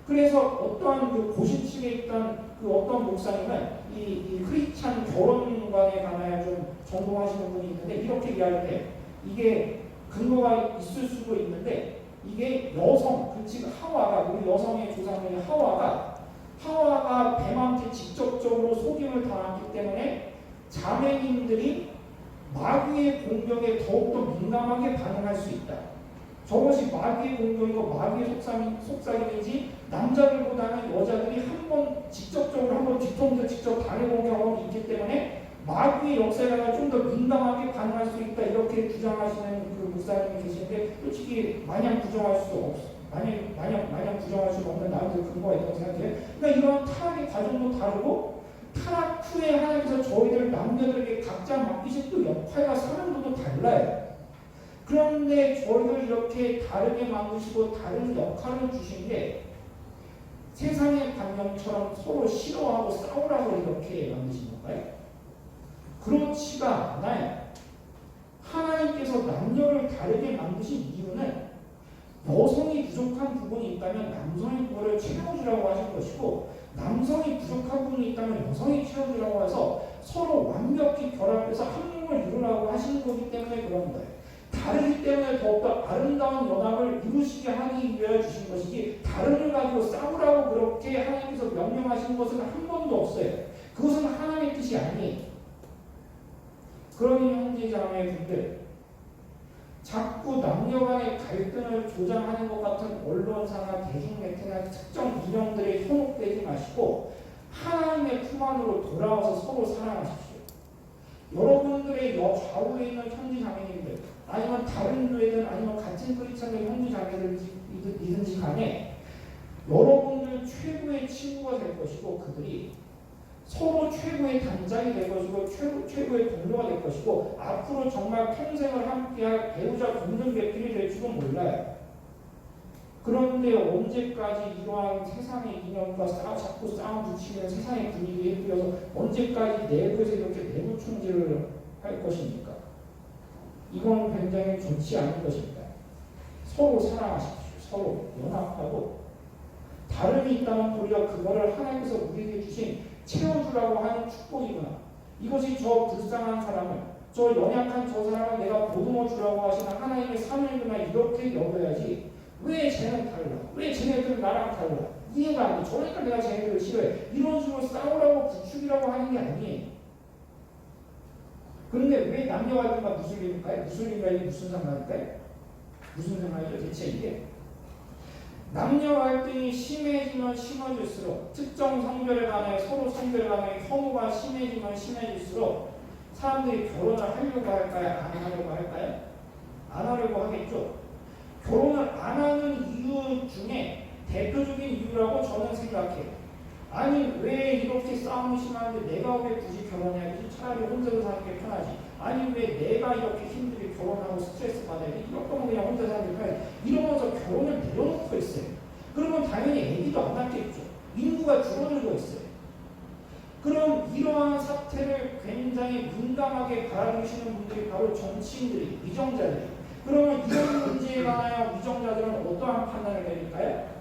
그래서 어떠한 그 고신층에 있던 그 어떤 목사님은 이 크리스찬 결혼관에 관하여 좀 전공하시는 분이 있는데 이렇게 이야기해요. 이게 근거가 있을 수도 있는데 이게 여성, 즉 하와가 우리 여성의 조상인 하와가 뱀한테 직접적으로 속임을 당했기 때문에 자매님들이 마귀의 공격에 더욱더 민감하게 반응할 수 있다. 저것이 마귀의 공격이고 마귀의 속삭임인지 남자들보다는 여자들이 한 번 직접적으로 한 번 뒤통수 직접 당해본 경험이 있기 때문에 마귀의 역사에 좀 더 민감하게 반응할 수 있다 이렇게 주장하시는 그 목사님이 계신데 솔직히 마냥 부정할 수 없어. 마냥 부정할 수 없는 나름대로 근거가 있다고 생각해요. 그러니까 이런 타락의 과정도 다르고 타락 후에 하나님께서 저희들 남녀들에게 각자 맡기신 또 역할과 사명도 달라요. 그런데 저희들 이렇게 다르게 만드시고 다른 역할을 주신 게 세상의 관념처럼 서로 싫어하고 싸우라고 이렇게 만드신 건가요? 그렇지가 않아요. 하나님께서 남녀를 다르게 만드신 이유는 여성이 부족한 부분이 있다면 남성이 그거를 채워주라고 하신 것이고 남성이 부족한 부분이 있다면 여성이 채워주라고 해서 서로 완벽히 결합해서 한 몸을 이루라고 하시는 거기 때문에 그런 거예요. 다르기 때문에 더욱더 아름다운 연합을 이루시게 하기 위해 주신 것이지 다름을 가지고 싸우라고 그렇게 하나님께서 명령하신 것은 한 번도 없어요. 그것은 하나님의 뜻이 아니에요. 그러니 형제자매분들 자꾸 남녀 간의 갈등을 조장하는 것 같은 언론사나 대중매체나 특정 인형들에 현혹되지 마시고 하나님의 품 안으로 돌아와서 서로 사랑하십시오. 여러분들의 좌우에 있는 형제자매님들 아니면 다른 교회든 아니면 같은 크리스천의 형제자매들이든지 간에 여러분들 최고의 친구가 될 것이고 그들이 서로 최고의 단장이 될 것이고 최고의 동료가 될 것이고 앞으로 정말 평생을 함께할 배우자 공동배필이 될 줄은 몰라요. 그런데 언제까지 이러한 세상의 인연과 자꾸 싸움 붙이는 세상의 분위기에 휘둘려서 언제까지 내부에서 이렇게 내부 총질을 할 것입니까? 이건 굉장히 좋지 않은 것입니다. 서로 사랑하십시오. 서로 연합하고 다름이 있다면 도리어 그거를 하나님께서 우리에게 주신 채워주라고 하는 축복이구나. 이것이 저 불쌍한 사람을 저 연약한 저 사람을 내가 보듬어 주라고 하시는 하나님의 사명이구나 이렇게 여겨야지 왜 쟤는 달라? 왜 쟤네들은 나랑 달라? 이해가 안 돼. 저러니까 내가 쟤네들을 싫어해. 이런 식으로 싸우라고 부추기라고 하는 게 아니에요. 그런데 왜 남녀 갈등과 무슬림일까요? 무슬림과 이게 무슨 상관일까요? 무슨 상관이죠? 대체 이게 남녀 갈등이 심해지면 심해질수록 특정 성별에 관해 서로 성별에 관해 혐오가 심해지면 심해질수록 사람들이 결혼을 하려고 할까요? 안 하려고 할까요? 안 하려고 하겠죠. 결혼을 안 하는 이유 중에 대표적인 이유라고 저는 생각해요. 아니 왜 이렇게 싸움이 심한데 내가 왜 굳이 결혼해야지? 차라리 혼자서 사는 게 편하지. 아니 왜 내가 이렇게 힘들게 결혼하고 스트레스 받아야지? 이럴 거면 그냥 혼자 사는 게 편하지. 이러면서 결혼을 내려놓고 있어요. 그러면 당연히 애기도 안 낳겠죠. 인구가 줄어들고 있어요. 그럼 이러한 사태를 굉장히 민감하게 바라보시는 분들이 바로 정치인들이, 위정자들이. 그러면 이런 문제에 관하여 위정자들은 어떠한 판단을 내릴까요?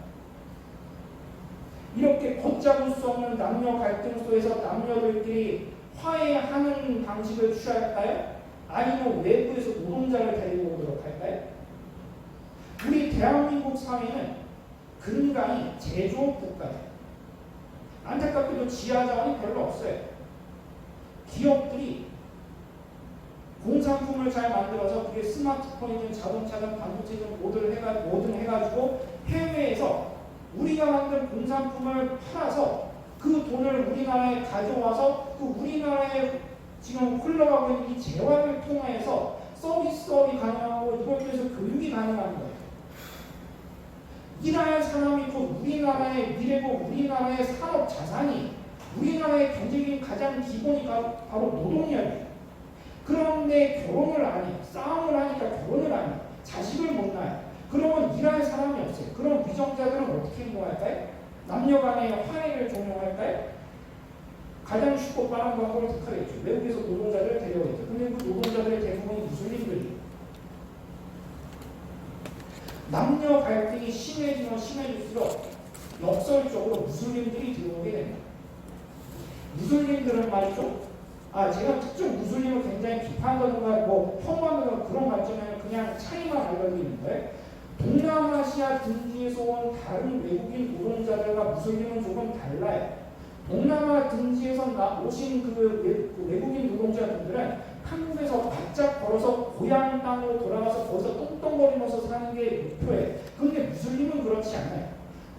이렇게 걷잡을 수 없는 남녀 갈등 속에서 남녀들끼리 화해하는 방식을 취할까요? 아니면 외부에서 노동자를 데리고 오도록 할까요? 우리 대한민국 사회는 근간이 제조업 국가예요. 안타깝게도 지하자원이 별로 없어요. 기업들이 공산품을 잘 만들어서 그게 스마트폰이든 자동차든 반도체든 뭐든 해가지고 해외에서 우리가 만든 공산품을 팔아서 그 돈을 우리나라에 가져와서 그 우리나라에 지금 흘러가고 있는 이 재화를 통해서 서비스업이 가능하고 이걸 통해서 교육이 가능한 거예요. 일할 사람이 곧 우리나라의 미래고 우리나라의 산업 자산이 우리나라의 경제적인 가장 기본이 바로 노동력이에요. 그런데 결혼을 안 해요. 싸움을 하니까 결혼을 안 해요. 자식을 못 낳아요. 그러면 일할 사람이 없어요. 그럼 위정자들은 어떻게 행동할까요? 남녀 간의 화해를 종용할까요? 가장 쉽고 빠른 방법을 택하겠죠. 외국에서 노동자들을 데려오겠죠. 근데 그 노동자들의 대부분이 무슬림들이에요. 남녀 갈등이 심해지면 심해질수록 역설적으로 무슬림들이 들어오게 됩니다. 무슬림들은 말이죠. 제가 특정 무슬림을 굉장히 비판한다든가 혐오한다든가 그런 관점에는 그냥 차이만 알려드리는 거예요. 동남아시아 등지에서 온 다른 외국인 노동자들과 무슬림은 조금 달라요. 동남아 등지에서 오신 그 외국인 노동자분들은 한국에서 바짝 걸어서 고향 땅으로 돌아가서 거기서 똥똥거리면서 사는 게 목표예요. 그런데 무슬림은 그렇지 않아요.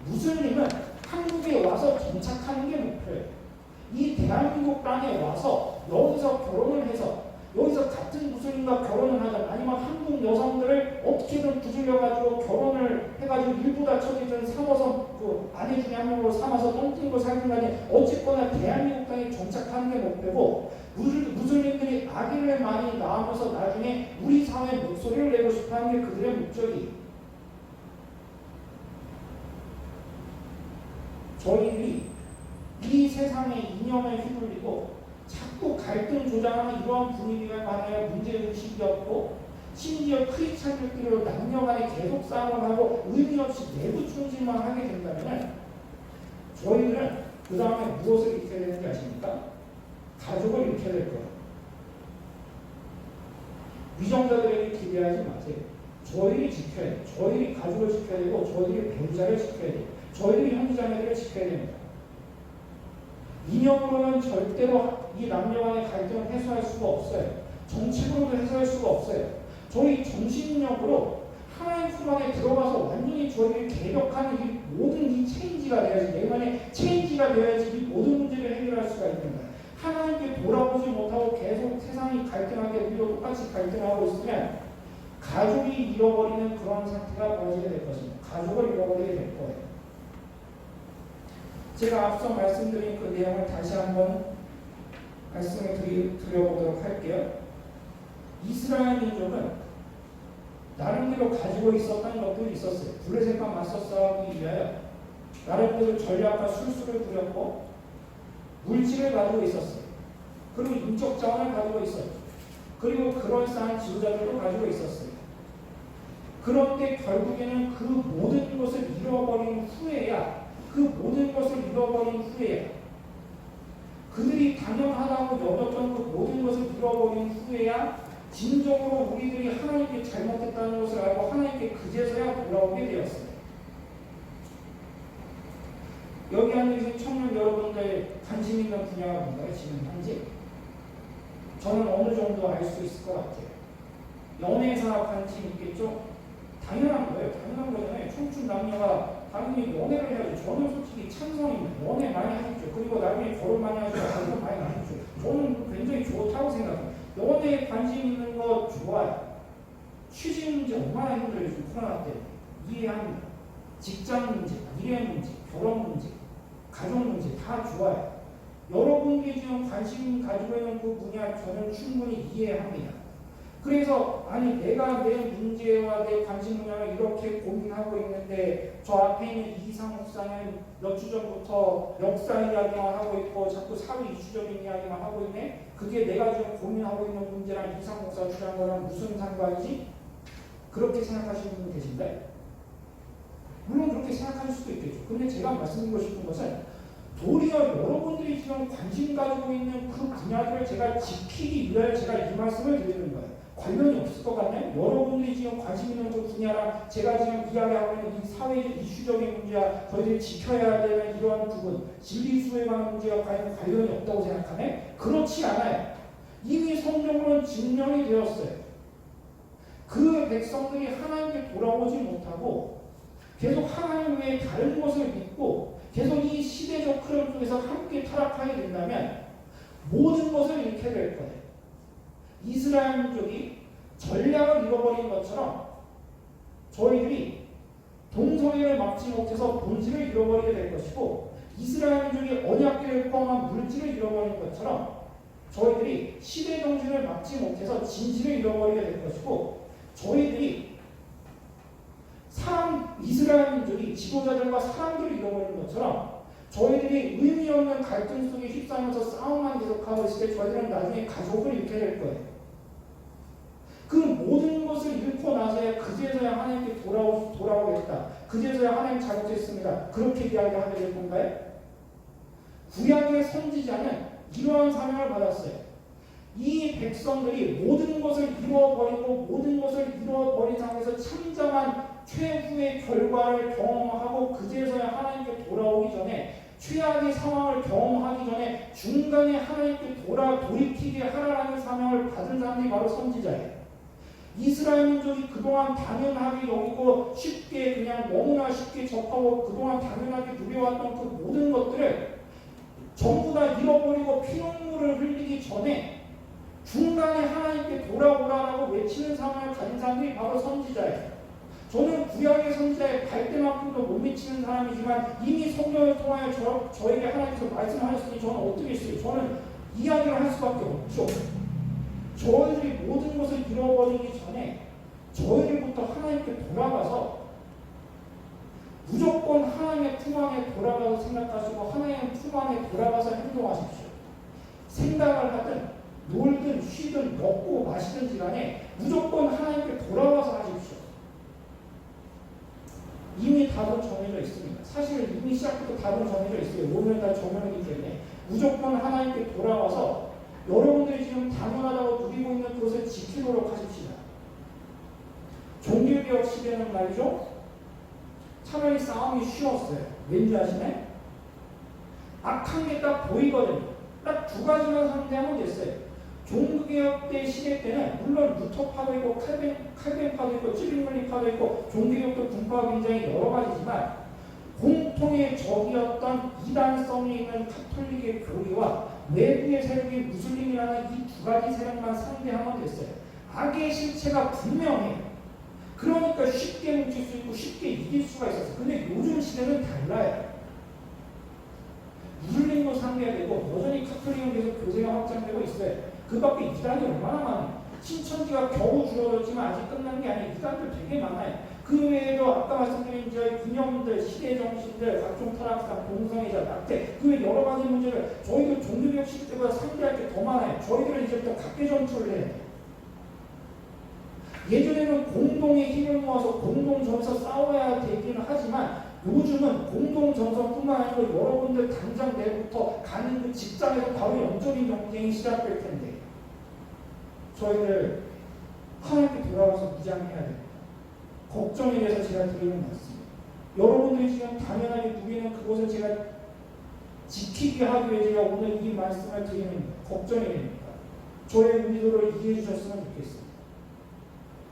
무슬림은 한국에 와서 정착하는 게 목표예요. 이 대한민국 땅에 와서 여기서 결혼을 해서 여기서 같은 무슬림과 결혼을 하든 아니면 한국 여성들을 어떻게든 부질려가지고 결혼을 해가지고 일부다 처지든 삼아서 그 아내 중에 한 명으로 삼아서 똥띵고 살든 간에 어쨌거나 대한민국 땅에 정착하는 게 목표고 무슬림들이 아기를 많이 낳으면서 나중에 우리 사회에 목소리를 내고 싶어하는 게 그들의 목적이에요. 저희들이 이 세상의 이념에 휘둘리고 자꾸 갈등 조장하는 이러한 분위기가 만약에 문제의식이 없고 심지어 크리스찬들끼리 남녀간에 계속 싸움을 하고 의미 없이 내부 충실만 하게 된다면 저희들은 그 다음에 무엇을 잃게 되는지 아십니까? 가족을 잃게 될 거예요. 위정자들에게 기대하지 마세요. 저희들이 지켜야 돼요. 저희들이 가족을 지켜야 되고 저희들이 배우자를 지켜야 돼요. 저희들이 형제자매들을 지켜야 됩니다. 이념으로는 절대로 이 남녀간의 갈등을 해소할 수가 없어요. 정책으로도 해소할 수가 없어요. 저희 정신력으로 하나님 품 안에 들어가서 완전히 저희를 개혁하는 이 모든 이 체인지가 되어야지, 내면의 체인지가 되어야지 이 모든 문제를 해결할 수가 있는 거예요. 하나님께 돌아보지 못하고 계속 세상이 갈등하게 우리도 똑같이 갈등하고 있으면 가족이 잃어버리는 그런 상태가 벌어지게 될 것입니다. 가족을 잃어버리게 될 거예요. 제가 앞서 말씀드린 그 내용을 다시 한번 말씀을 드려보도록 할게요. 이스라엘 민족은 나름대로 가지고 있었던 것들이 있었어요. 블레셋과 맞서 싸우기 위하여 나름대로 전략과 술수를 부렸고 물질을 가지고 있었어요. 그리고 인적 자원을 가지고 있었죠. 그리고 그럴싸한 지도자들도 가지고 있었어요. 그런데 결국에는 그 모든 것을 잃어버린 후에야 그들이 당연하다고 여겼던 그 모든 것을 잃어버린 후에야 진정으로 우리들이 하나님께 잘못했다는 것을 알고 하나님께 그제서야 돌아오게 되었어요. 여기 앉으신 청년 여러분들 관심 있는 분야가 뭔가요? 지금 현재? 저는 어느 정도 알 수 있을 것 같아요. 연애사 관심 있겠죠? 당연한 거예요. 당연한 거잖아요. 청춘 남녀가 당연히 연애를 해야죠. 저는 솔직히 찬성입니다. 연애 많이 하십시오. 그리고 나중에 결혼 많이 하시고 결혼 많이 하십시오. 저는 굉장히 좋다고 생각해요. 연애에 관심 있는 거 좋아요. 취직 문제 얼마나 힘들어요. 지금 코로나 때. 이해합니다. 직장 문제, 미래 문제, 결혼 문제, 가족 문제 다 좋아요. 여러분들이 지금 관심 가지고 있는 그 분야 저는 충분히 이해합니다. 그래서 아니 내가 내 문제와 내 관심 분야를 이렇게 고민하고 있는데 저 앞에 있는 이상 목사는 몇 주 전부터 역사 이야기만 하고 있고 자꾸 사회 이슈적인 이야기만 하고 있네. 그게 내가 지금 고민하고 있는 문제랑 이상 목사 주장한 거랑 무슨 상관이지? 그렇게 생각하시는 분 계신가요? 물론 그렇게 생각하실 수도 있겠죠. 근데 제가 말씀드리고 싶은 것은 도리어 여러분들이 지금 관심 가지고 있는 그 분야들을 제가 지키기 위하여 제가 이 말씀을 드리는 거예요. 관련이 없을 것 같나요? 여러분들이 지금 관심 있는 그 분야랑 제가 지금 이야기하고 있는 이 사회적 이슈적인 문제와 저희들이 지켜야 되는 이러한 부분, 진리수에 관한 문제가 과연 관련이 없다고 생각하네? 그렇지 않아요. 이미 성경으로는 증명이 되었어요. 그 백성들이 하나님께 돌아오지 못하고 계속 하나님 외에 다른 것을 믿고 계속 이 시대적 흐름 속에서 함께 타락하게 된다면 모든 것을 잃게 될 거예요. 이스라엘 민족이 전략을 잃어버린 것처럼 저희들이 동성애를 막지 못해서 본질을 잃어버리게 될 것이고 이스라엘 민족이 언약궤를 포함한 물질을 잃어버린 것처럼 저희들이 시대 정신을 막지 못해서 진실을 잃어버리게 될 것이고 저희들이 이스라엘 민족이 지도자들과 사람들을 잃어버린 것처럼 저희들이 의미 없는 갈등 속에 휩싸이면서 싸움만 계속하고 있을 때 저희들은 나중에 가족을 잃게 될 거예요. 그 모든 것을 잃고 나서야 그제서야 하나님께 돌아오겠다. 그제서야 하나님 잘못했습니다. 그렇게 이야기하게 될 건가요? 구약의 선지자는 이러한 사명을 받았어요. 이 백성들이 모든 것을 잃어버리고 모든 것을 잃어버린 상황에서 참정한 최후의 결과를 경험하고 그제서야 하나님께 돌아오기 전에 최악의 상황을 경험하기 전에 중간에 하나님께 돌이키게 하라는 사명을 받은 사람들이 바로 선지자예요. 이스라엘 민족이 그동안 당연하게 여기고 쉽게 그냥 너무나 쉽게 접하고 그동안 당연하게 누려왔던 그 모든 것들을 전부 다 잃어버리고 피눈물을 흘리기 전에 중간에 하나님께 돌아오라라고 외치는 사명을 가진 사람들이 바로 선지자예요. 저는 구약의 선지자의 발때만큼도 못 미치는 사람이지만 이미 성경을 통하여 저에게 하나님께서 말씀하셨으니 저는 어떻게 했어요? 저는 이야기를 할 수밖에 없죠. 저희들이 모든 것을 잃어버리기 전에 저희들부터 하나님께 돌아가서 무조건 하나님의 품 안에 돌아가서 생각하시고 하나님의 품 안에 돌아가서 행동하십시오. 생각을 하든 놀든 쉬든 먹고 마시든지 간에 무조건 하나님께 돌아와서 하십시오. 이미 답은 정해져 있습니다. 사실 이미 시작부터 답은 정해져 있어요. 오늘 다 정해이기 때문에 무조건 하나님께 돌아와서 여러분들이 지금 당연하다고 누리고 있는 그것을 지키도록 하십시다. 종교개혁 시대는 말이죠. 차라리 싸움이 쉬웠어요. 왠지 아시나요? 악한 게 딱 보이거든요. 딱 두 가지만 상대하면 됐어요. 종교개혁 때 시대 때는 물론 루터파도 있고 칼빈파도 있고 찌빙글리파도 있고 종교개혁도 분파가 굉장히 여러 가지지만 공통의 적이었던 이단성이 있는 카톨릭의 교리와 외부의 세력이 무슬림이라는 이 두 가지 세력만 상대하면 됐어요. 악의 실체가 분명해요. 그러니까 쉽게 뭉칠 수 있고 쉽게 이길 수가 있었어요. 근데 요즘 시대는 달라요. 무슬림도 상대해야 되고 여전히 카톨릭은 계속 교세가 확장되고 있어요. 그 밖에 이단이 얼마나 많아요. 신천지가 겨우 줄어들었지만 아직 끝난 게 아니에요. 이단들 되게 많아요. 그 외에도 아까 말씀드린 저희 이념들, 시대정신들, 각종 타락상, 동성애자, 낙태 그 외 여러 가지 문제를 저희들 종교개혁 시대 때보다 상대할 게 더 많아요. 저희들은 이제부터 각계 전투를 해요. 예전에는 공동의 힘을 모아서 공동점에서 싸워야 되기는 하지만 요즘은 공동정서뿐만 아니고 여러분들 당장 내일부터 가는 그 직장에서 바로 영적인 경쟁이 시작될 텐데 저희들 하나님께 돌아가서 무장해야 됩니다. 걱정이 돼서 제가 드리는 말씀입니다. 여러분들이 지금 당연하게 누리는 그것을 제가 지키게 하기 위해 제가 오늘 이 말씀을 드리는 걱정이 됩니다. 저의 의도를 이해해 주셨으면 좋겠습니다.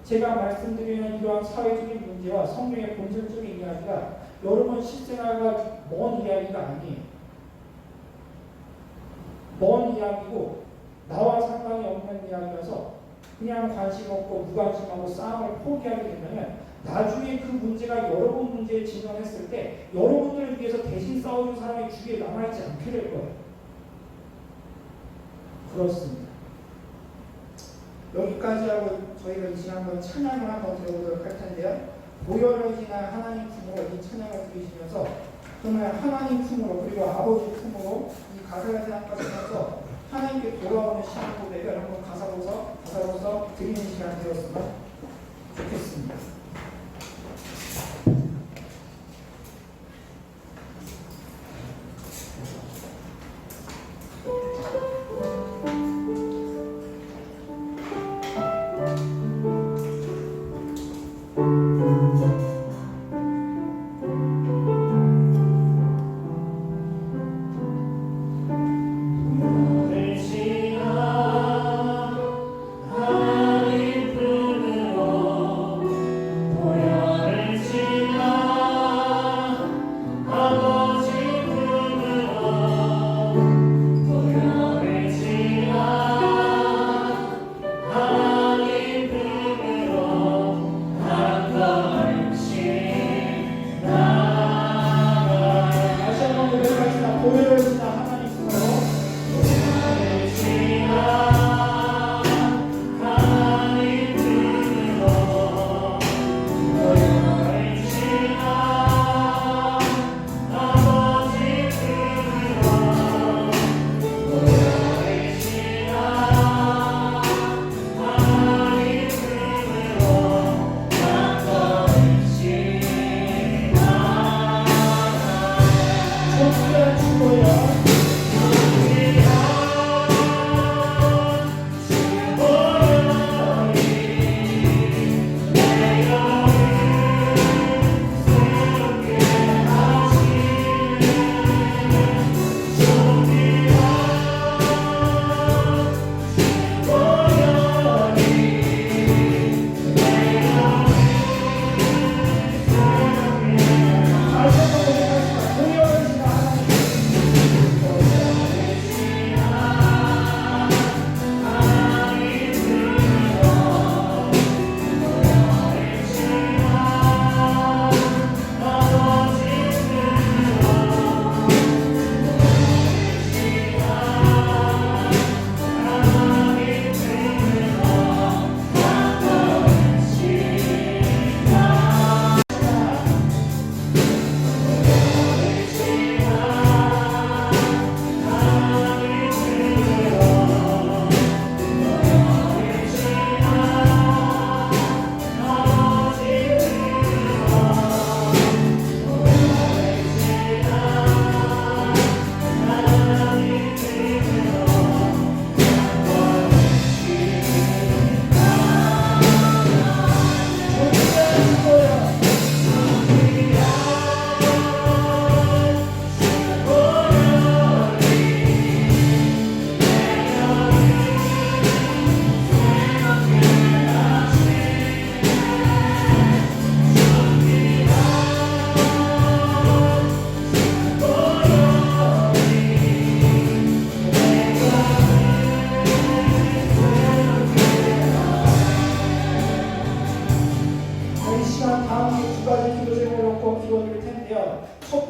제가 말씀드리는 이러한 사회적인 문제와 성경의 본질적인 이야기가 여러분 실생활과 먼 이야기가 아니에요. 먼 이야기고 나와 상관이 없는 이야기라서 그냥 관심 없고 무관심하고 싸움을 포기하게 되면 나중에 그 문제가 여러분 문제에 직면했을 때 여러분들을 위해서 대신 싸워준 사람이 주위에 남아있지 않게 될 거예요. 그렇습니다. 여기까지 하고 저희가 이 시간 한번 찬양을 한번 들어보도록 할 텐데요. 보혈을 지난 하나님 품으로 이 찬양을 드리시면서 정말 하나님 품으로 그리고 아버지 품으로 이 가사를 생각하시면서 하나님께 돌아오는 시간 고백을 한번 가사로서 드리는 시간 되었으면 좋겠습니다. 하나님 품으로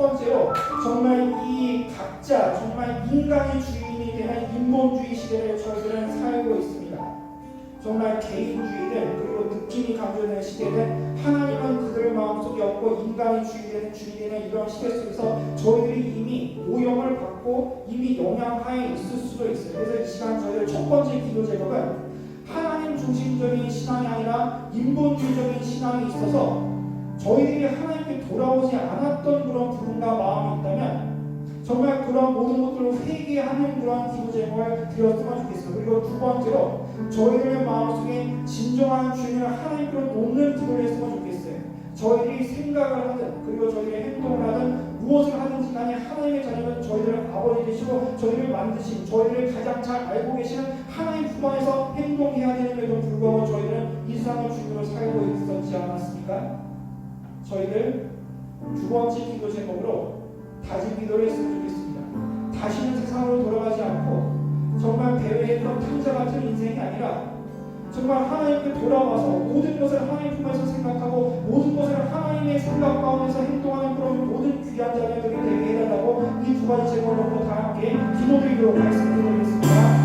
번째로 정말 이 각자 정말 인간의 주인이 되는 인본주의 시대를 저희들은 살고 있습니다. 정말 개인주의든 그리고 느낌이 강조되는 시대든 하나님은 그들 마음속에 없고 인간의 주인이 되는 이런 시대 속에서 저희들이 이미 오염을 받고 이미 영향하에 있을 수도 있어요. 그래서 이 시간 저희들 첫 번째 기도 제목은 하나님 중심적인 신앙이 아니라 인본주의적인 신앙이 있어서 저희들이 하나님께 돌아오지 않았던 그런 부분과 마음이 있다면 정말 그런 모든 것들을 회개하는 그런 기도 제목을 드렸으면 좋겠어요. 그리고 두 번째로 저희들의 마음속에 진정한 주님을 하나님께로 놓는 기도를 했으면 좋겠어요. 저희들이 생각을 하든 그리고 저희들의 행동을 하든 무엇을 하든지 간에 하나님의 자녀는 저희들을 아버지 되시고 저희를 만드신 저희들을 가장 잘 알고 계시는 하나님 품 안에서 행동해야 되는데도 불구하고 저희들은 이 세상의 주님으로 살고 있었지 않았습니까? 저희들 두 번째 기도 제목으로 다짐 기도를 했으면 좋겠습니다. 다시는 세상으로 돌아가지 않고 정말 배회했던 탕자 같은 인생이 아니라 정말 하나님께 돌아와서 모든 것을 하나님 품에서 생각하고 모든 것을 하나님의 생각 가운데서 행동하는 그런 모든 귀한 자녀들이 되게 해달라고 이 두 가지 제목으로 다 함께 기도드리도록 말씀드리겠습니다.